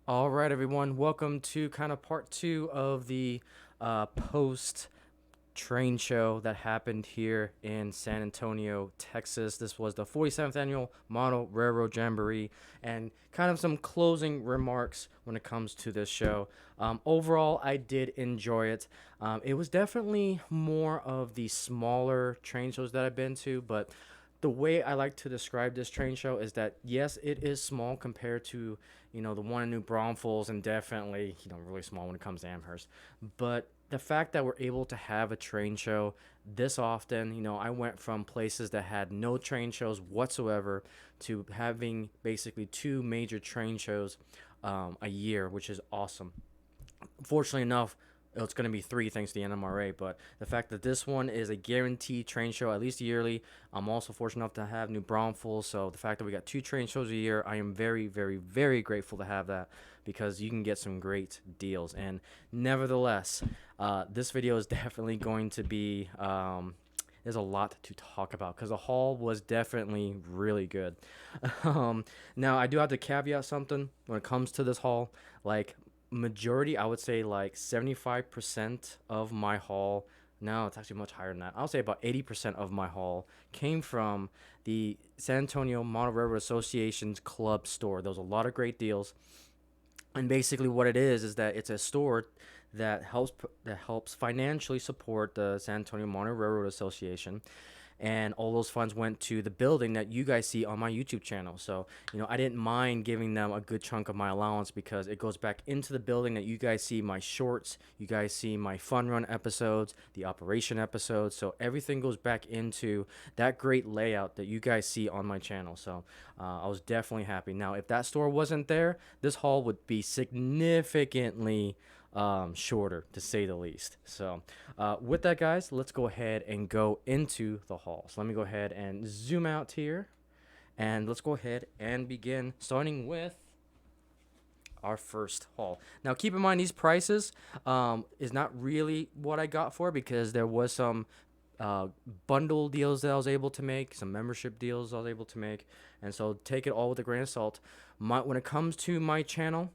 All right, everyone. Welcome to kind of part two of the post train show that happened here in San Antonio, Texas. This was the 47th annual Model Railroad Jamboree, and kind of some closing remarks when it comes to this show. Overall, I did enjoy it. It was definitely more of the smaller train shows that I've been to, but the way I like to describe this train show is that yes, it is small compared to the one in New Braunfels, and definitely really small when it comes to Amherst. But the fact that we're able to have a train show this often, I went from places that had no train shows whatsoever to having basically two major train shows a year, which is awesome. Fortunately enough, it's going to be three thanks to the NMRA. But the fact that this one is a guaranteed train show, at least yearly, I'm also fortunate enough to have New Braunfels. So the fact that we got two train shows a year, I am very, very, very grateful to have that because you can get some great deals. And nevertheless, this video is definitely going to be. There's a lot to talk about because the haul was definitely really good. Now, I do have to caveat something when it comes to this haul. Like, majority, I would say like 75% of my haul. No, it's actually much higher than that. I'll say about 80% of my haul came from the San Antonio Model Railroad Association's club store. There was a lot of great deals. And basically what it is that it's a store that helps financially support the San Antonio Model Railroad Association, and all those funds went to the building that you guys see on my YouTube channel. So, I didn't mind giving them a good chunk of my allowance because it goes back into the building that you guys see my shorts, you guys see my fun run episodes, the operation episodes. So everything goes back into that great layout that you guys see on my channel. So I was definitely happy. Now, if that store wasn't there, this haul would be significantly shorter, to say the least. So with that, guys, let's go ahead and go into the haul. So let me go ahead and zoom out here, and let's go ahead and begin, starting with our first haul. Now, keep in mind these prices is not really what I got for, because there was some bundle deals that I was able to make, some membership deals I was able to make, and so take it all with a grain of salt. When it comes to my channel,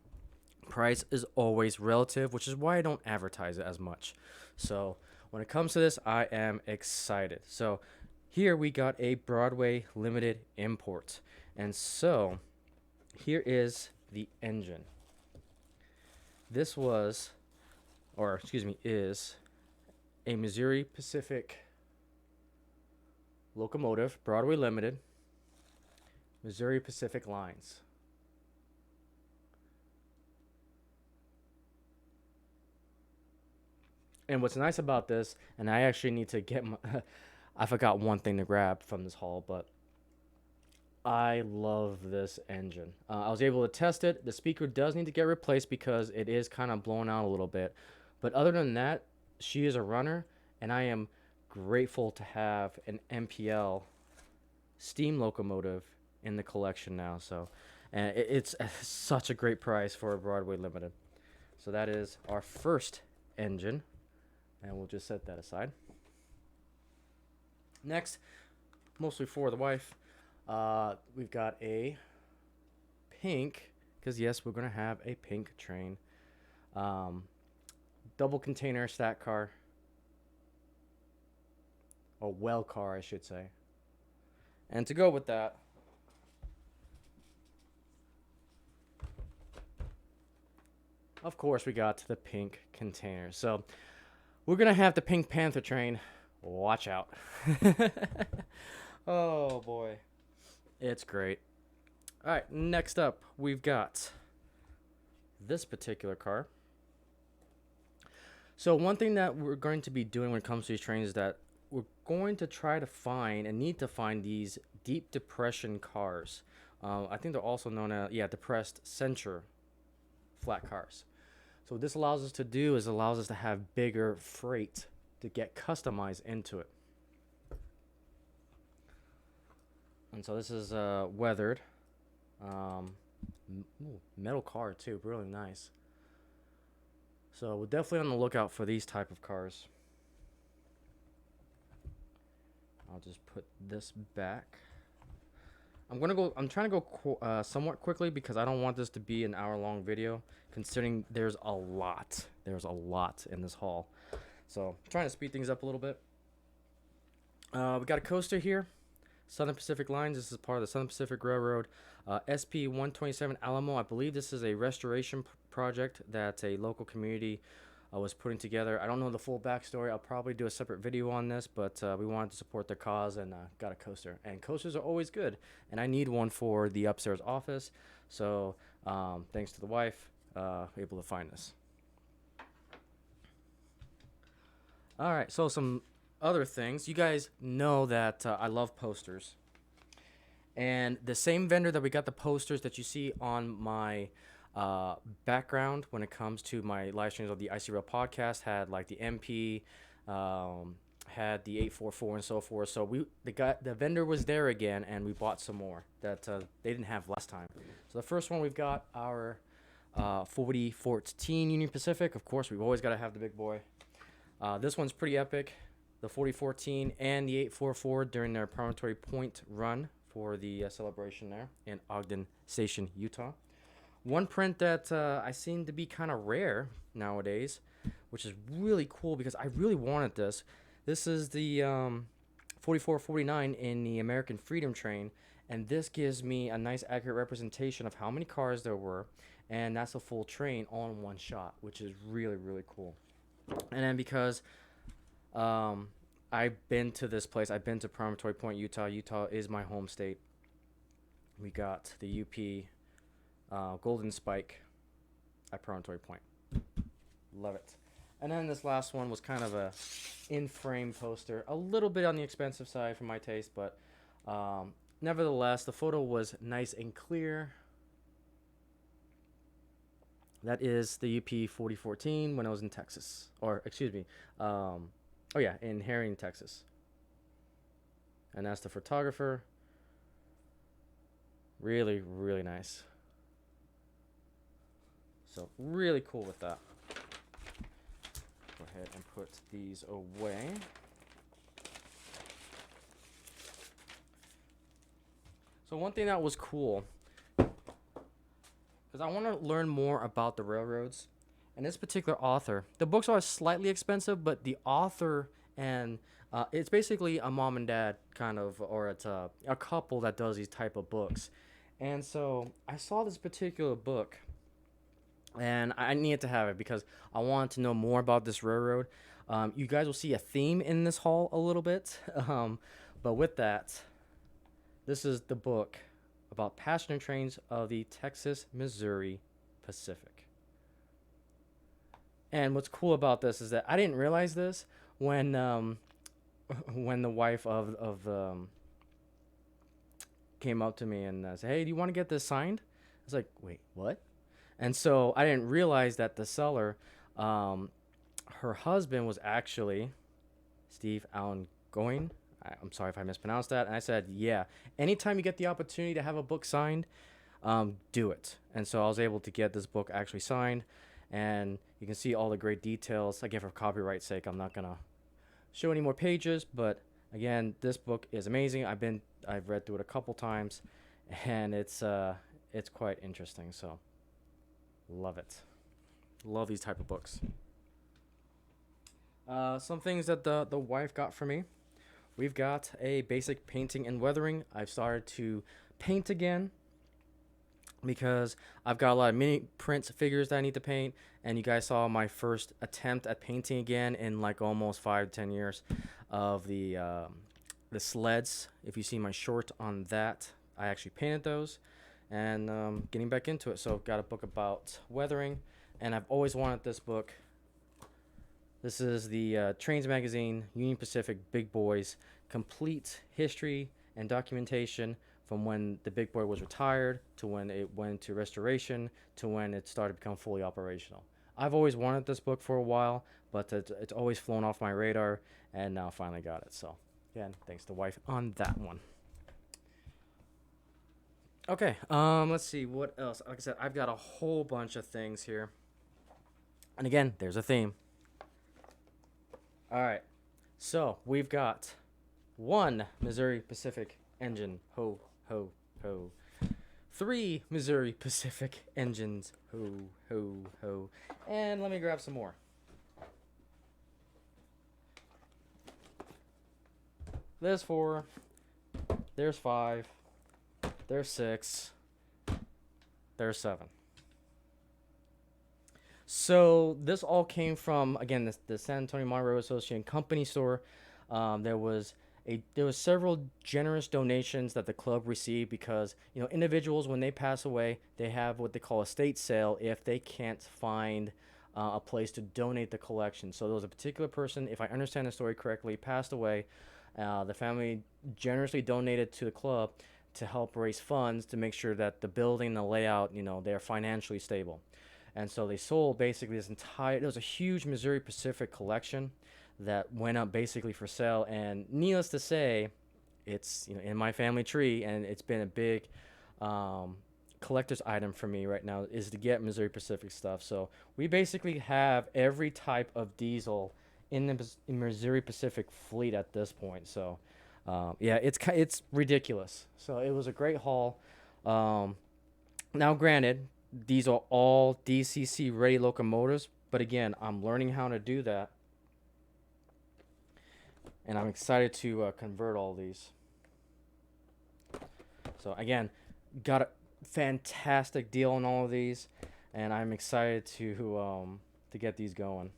price is always relative, which is why I don't advertise it as much. So when it comes to this, I am excited. So here we got a Broadway limited import, and so here is the engine. This was, or excuse me, is a Missouri Pacific locomotive, Broadway limited, Missouri Pacific lines. And what's nice about this, and I actually need to get my, I forgot one thing to grab from this haul, but I love this engine. I was able to test it. The speaker does need to get replaced because it is kind of blown out a little bit. But other than that, she is a runner, and I am grateful to have an MPL steam locomotive in the collection now. So, and it's such a great price for a Broadway Limited. So that is our first engine, and we'll just set that aside. Next, mostly for the wife, we've got a pink, because yes, we're going to have a pink train. Double container stack car, or well car, I should say. And to go with that, of course, we got the pink container. So we're going to have the Pink Panther train. Watch out. Oh, boy. It's great. All right, next up, we've got this particular car. So one thing that we're going to be doing when it comes to these trains is that we're going to try to find and need to find these deep depression cars. I think they're also known as, depressed center flat cars. So what this allows us to do is allows us to have bigger freight to get customized into it. And so this is weathered. Metal car too, really nice. So we're definitely on the lookout for these type of cars. I'll just put this back. I'm trying to go somewhat quickly because I don't want this to be an hour-long video, considering there's a lot. There's a lot in this haul. So I'm trying to speed things up a little bit. We got a coaster here, Southern Pacific Lines. This is part of the Southern Pacific Railroad, SP 127 Alamo. I believe this is a restoration project that a local community was putting together. I don't know the full backstory. I'll probably do a separate video on this, but we wanted to support the cause and got a coaster. And coasters are always good, and I need one for the upstairs office. So thanks to the wife, able to find this. All right, so some other things. You guys know that I love posters. And the same vendor that we got the posters that you see on my background when it comes to my live streams of the Icey Rail podcast had like the MP, had the 844 and so forth. So the vendor was there again, and we bought some more that they didn't have last time. So the first one we've got our 4014 Union Pacific. Of course, we've always got to have the big boy. This one's pretty epic. The 4014 and the 844 during their Promontory Point run for the celebration there in Ogden Station, Utah. One print that I seem to be kind of rare nowadays, which is really cool because I really wanted this. This is the 4449 in the American Freedom Train, and this gives me a nice accurate representation of how many cars there were, and that's a full train all in one shot, which is really, really cool. And then because I've been to this place, I've been to Promontory Point, Utah. Utah is my home state. We got the UP Golden Spike at Promontory Point. Love it. And then this last one was kind of a in-frame poster, a little bit on the expensive side for my taste, but nevertheless, the photo was nice and clear. That is the UP 4014 when I was in Texas. Or, excuse me, in Herring, Texas. And that's the photographer. Really, really nice. So, really cool with that. Go ahead and put these away. So, one thing that was cool, because I want to learn more about the railroads. And this particular author, the books are slightly expensive, but the author and it's basically a mom and dad kind of, or it's a couple that does these type of books. And so I saw this particular book, and I needed to have it because I wanted to know more about this railroad. You guys will see a theme in this haul a little bit. But with that, this is the book about passenger trains of the Texas Missouri Pacific. And what's cool about this is that I didn't realize this when the wife of came up to me and said, "Hey, do you want to get this signed?" I was like, "Wait, what?" And so I didn't realize that the seller, her husband was actually Steve Allen Goin. I'm sorry if I mispronounced that. And I said, yeah, anytime you get the opportunity to have a book signed, do it. And so I was able to get this book actually signed. And you can see all the great details. Again, for copyright's sake, I'm not going to show any more pages. But again, this book is amazing. I've read through it a couple times. And it's quite interesting. So love it. Love these type of books. Some things that the wife got for me. We've got a basic painting and weathering. I've started to paint again because I've got a lot of mini prints figures that I need to paint. And you guys saw my first attempt at painting again in like almost 5-10 years of the sleds. If you see my short on that, I actually painted those and getting back into it. So I've got a book about weathering, and I've always wanted this book. This is the Trains Magazine, Union Pacific Big Boys, complete history and documentation from when the Big Boy was retired to when it went to restoration to when it started to become fully operational. I've always wanted this book for a while, but it's always flown off my radar, and now finally got it. So, again, thanks to wife on that one. Okay, let's see, what else? Like I said, I've got a whole bunch of things here. And again, there's a theme. All right, so we've got one Missouri Pacific engine. Ho, ho, ho. 3 Missouri Pacific engines. Ho, ho, ho. And let me grab some more. There's 4. There's 5. There's 6. There's 7. So this all came from, again, the San Antonio Monroe Association Company store. There was several generous donations that the club received because, you know, individuals, when they pass away, they have what they call a estate sale if they can't find a place to donate the collection. So there was a particular person, if I understand the story correctly, passed away. The family generously donated to the club to help raise funds to make sure that the building, the layout, you know, they're financially stable. And so they sold basically this entire, it was a huge Missouri Pacific collection that went up basically for sale. And needless to say, it's, you know, in my family tree, and it's been a big collector's item for me right now is to get Missouri Pacific stuff. So we basically have every type of diesel in the Missouri Pacific fleet at this point. So yeah, it's ridiculous. So it was a great haul. Now granted, these are all DCC ready locomotives, but again, I'm learning how to do that, and I'm excited to convert all these. So again, got a fantastic deal on all of these, and I'm excited to get these going.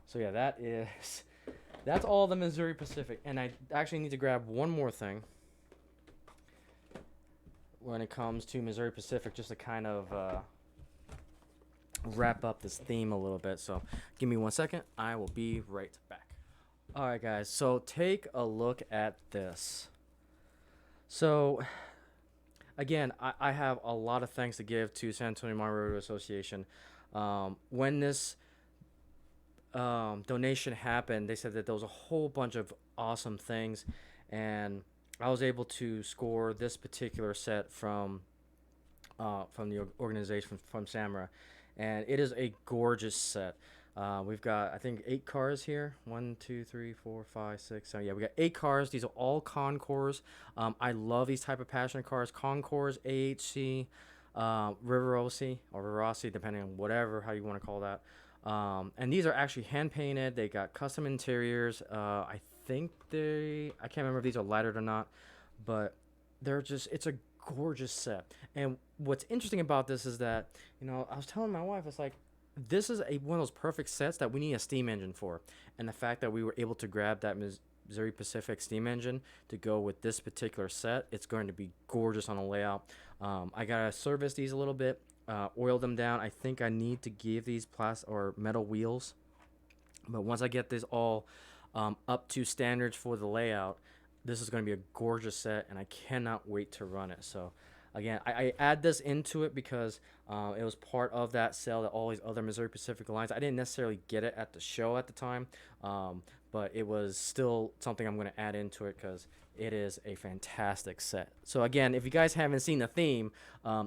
So yeah, that's all the Missouri Pacific, and I actually need to grab one more thing when it comes to Missouri Pacific, just to kind of wrap up this theme a little bit. So give me 1 second. I will be right back. All right, guys. So take a look at this. So again, I have a lot of thanks to give to San Antonio Monroe Association. When this donation happened, they said that there was a whole bunch of awesome things, and I was able to score this particular set from the organization from Samra, and it is a gorgeous set. We've got, I think, 8 cars here. 1, 2, 3, 4, 5, 6, 7. Yeah, we got 8 cars. These are all Concors. I love these type of passenger cars. Concors, AHC, Riverosi or Riverosi, depending on how you want to call that. And these are actually hand painted. They got custom interiors. I can't remember if these are lettered or not, but it's a gorgeous set. And what's interesting about this is that, you know, I was telling my wife, it's like, this is one of those perfect sets that we need a steam engine for. And the fact that we were able to grab that Missouri Pacific steam engine to go with this particular set, it's going to be gorgeous on the layout. I gotta service these a little bit, oil them down. I think I need to give these plastic or metal wheels, but once I get this all up to standards for the layout, this is going to be a gorgeous set, and I cannot wait to run it. So again, I add this into it because it was part of that sale that all these other Missouri Pacific lines. I didn't necessarily get it at the show at the time, but it was still something I'm going to add into it because it is a fantastic set. So again, if you guys haven't seen the theme,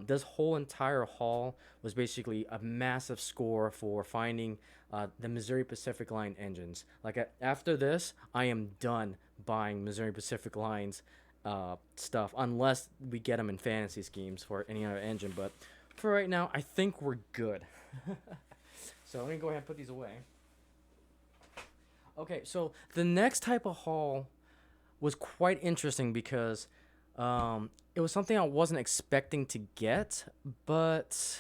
this whole entire haul was basically a massive score for finding the Missouri Pacific line engines. Like after this, I am done buying Missouri Pacific lines stuff unless we get them in fantasy schemes for any other engine. But for right now, I think we're good. So let me go ahead and put these away. Okay, so the next type of haul was quite interesting because it was something I wasn't expecting to get, but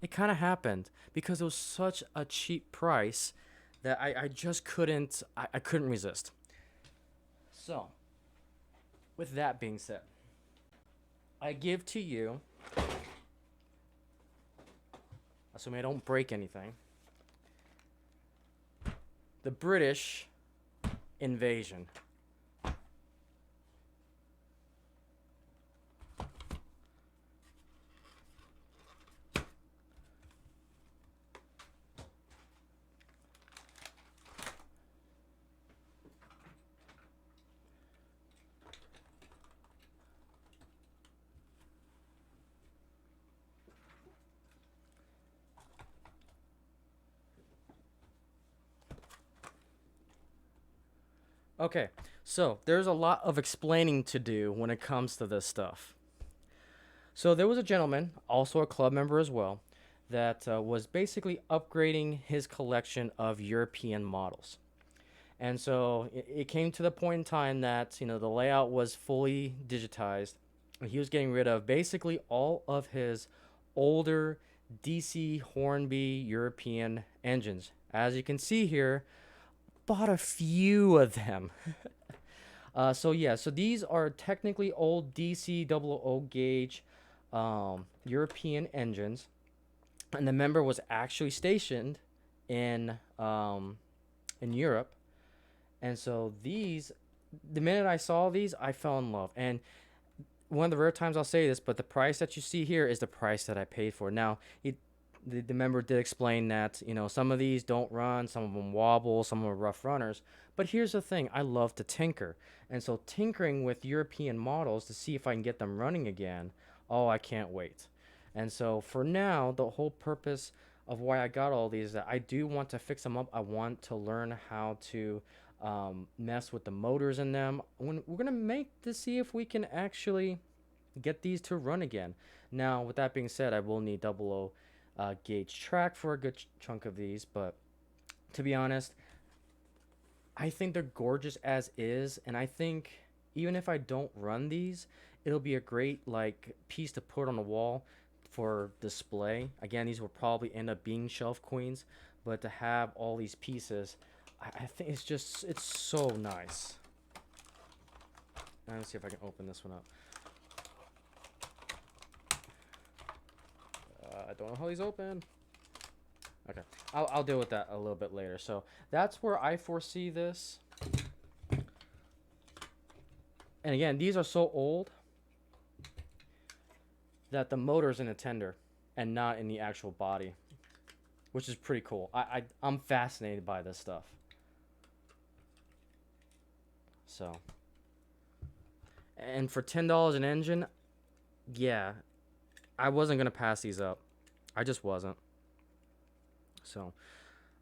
it kind of happened because it was such a cheap price that I just couldn't resist. So with that being said, I give to you, assuming I don't break anything, the British invasion. Okay, so there's a lot of explaining to do when it comes to this stuff. So there was a gentleman, also a club member as well, that was basically upgrading his collection of European models. And so it came to the point in time that, the layout was fully digitized. He was getting rid of basically all of his older DC Hornby European engines. As you can see here, bought a few of them. So yeah, so these are technically old DC 000 gauge European engines, and the member was actually stationed in Europe. And so these, the minute I saw these, I fell in love. And one of the rare times I'll say this, but the price that you see here is the price that I paid for. Now, the member did explain that, some of these don't run, some of them wobble, some of them are rough runners. But here's the thing, I love to tinker. And so tinkering with European models to see if I can get them running again, oh, I can't wait. And so for now, the whole purpose of why I got all these is that I do want to fix them up. I want to learn how to mess with the motors in them. We're gonna make to see if we can actually get these to run again. Now, with that being said, I will need 00 gauge track for a good chunk of these, but to be honest, I think they're gorgeous as is, and I think even if I don't run these, it'll be a great like piece to put on the wall for display. Again, these will probably end up being shelf queens, but to have all these pieces, I think it's so nice. Let's see if I can open this one up. I don't know how these open. Okay, I'll deal with that a little bit later. So that's where I foresee this. And again, these are so old that the motor's in a tender and not in the actual body, which is pretty cool. I'm fascinated by this stuff. So, and for $10 an engine, yeah, I wasn't gonna pass these up. I just wasn't. So,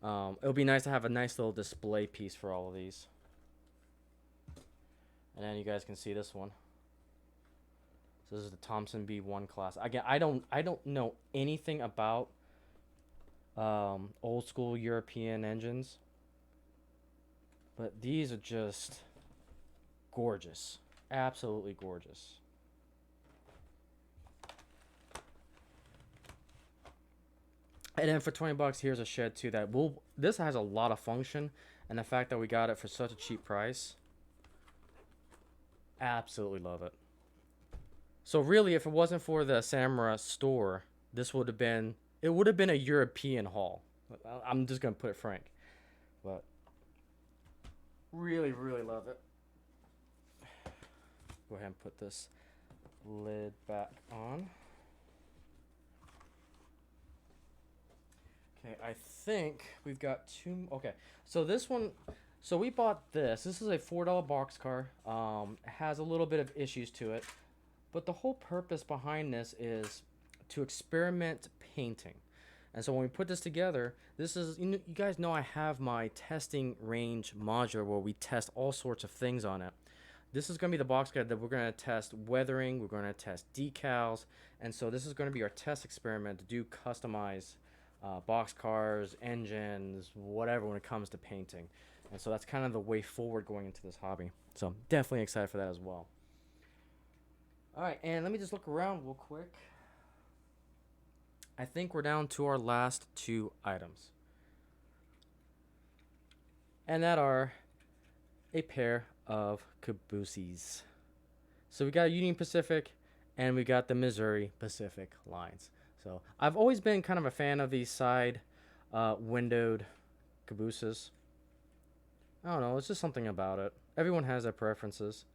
it would be nice to have a nice little display piece for all of these. And then you guys can see this one. So this is the Thompson B1 class. Again, I don't know anything about old school European engines, but these are just gorgeous, absolutely gorgeous. And then for 20 bucks, here's a shed too that will. This has a lot of function, and the fact that we got it for such a cheap price, absolutely love it. So really, if it wasn't for the Samurai store, this would have been. It would have been a European haul. I'm just gonna put it frank, but really, really love it. Go ahead and put this lid back on. Okay, I think we've got two. Okay, so this one, so we bought this. This is a $4 boxcar. It has a little bit of issues to it, but the whole purpose behind this is to experiment painting. And so when we put this together, this is, you guys know I have my testing range module where we test all sorts of things on it. This is going to be the box guide that we're going to test weathering, we're going to test decals, and so this is going to be our test experiment to do customize box cars, engines, whatever when it comes to painting. And so that's kind of the way forward going into this hobby. So I'm definitely excited for that as well. All right, and let me just look around real quick. I think we're down to our last two items. And that are a pair of cabooses. So we got Union Pacific and we got the Missouri Pacific lines. So I've always been kind of a fan of these side windowed cabooses. I don't know, it's just something about it. Everyone has their preferences.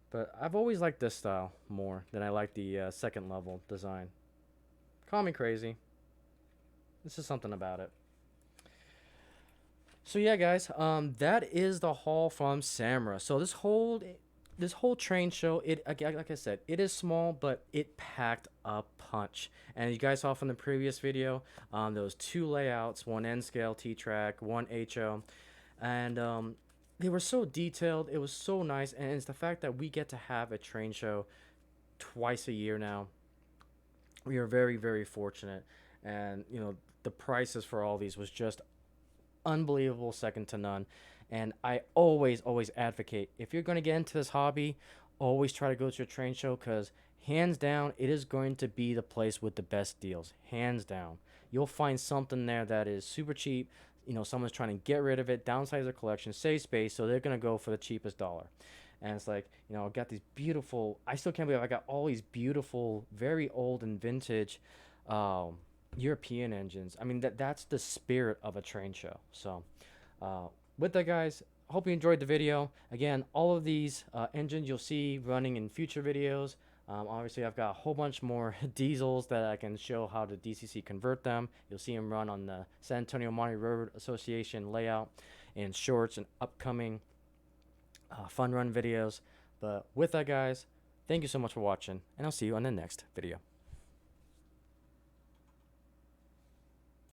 But I've always liked this style more than I like the second level design. Call me crazy. This is something about it. So yeah, guys, that is the haul from Samurai. So this whole train show, like I said, it is small, but it packed a punch. And you guys saw from the previous video, those two layouts, one N scale T-track, one HO, and they were so detailed. It was so nice, and it's the fact that we get to have a train show twice a year now. We are very, very fortunate, and the prices for all these was just unbelievable, second to none. And I always advocate, if you're going to get into this hobby, always try to go to a train show, because hands down it is going to be the place with the best deals. Hands down, you'll find something there that is super cheap. Someone's trying to get rid of it, downsize their collection, save space, so they're going to go for the cheapest dollar. And it's like, I got these beautiful, I still can't believe I got all these beautiful, very old and vintage um, European engines. I mean, that's the spirit of a train show. So, uh, with that, guys, hope you enjoyed the video. Again, all of these engines you'll see running in future videos. Obviously, I've got a whole bunch more diesels that I can show how to DCC convert them. You'll see them run on the San Antonio Monterey Road Association layout in shorts and upcoming fun run videos. But with that, guys, thank you so much for watching, and I'll see you on the next video.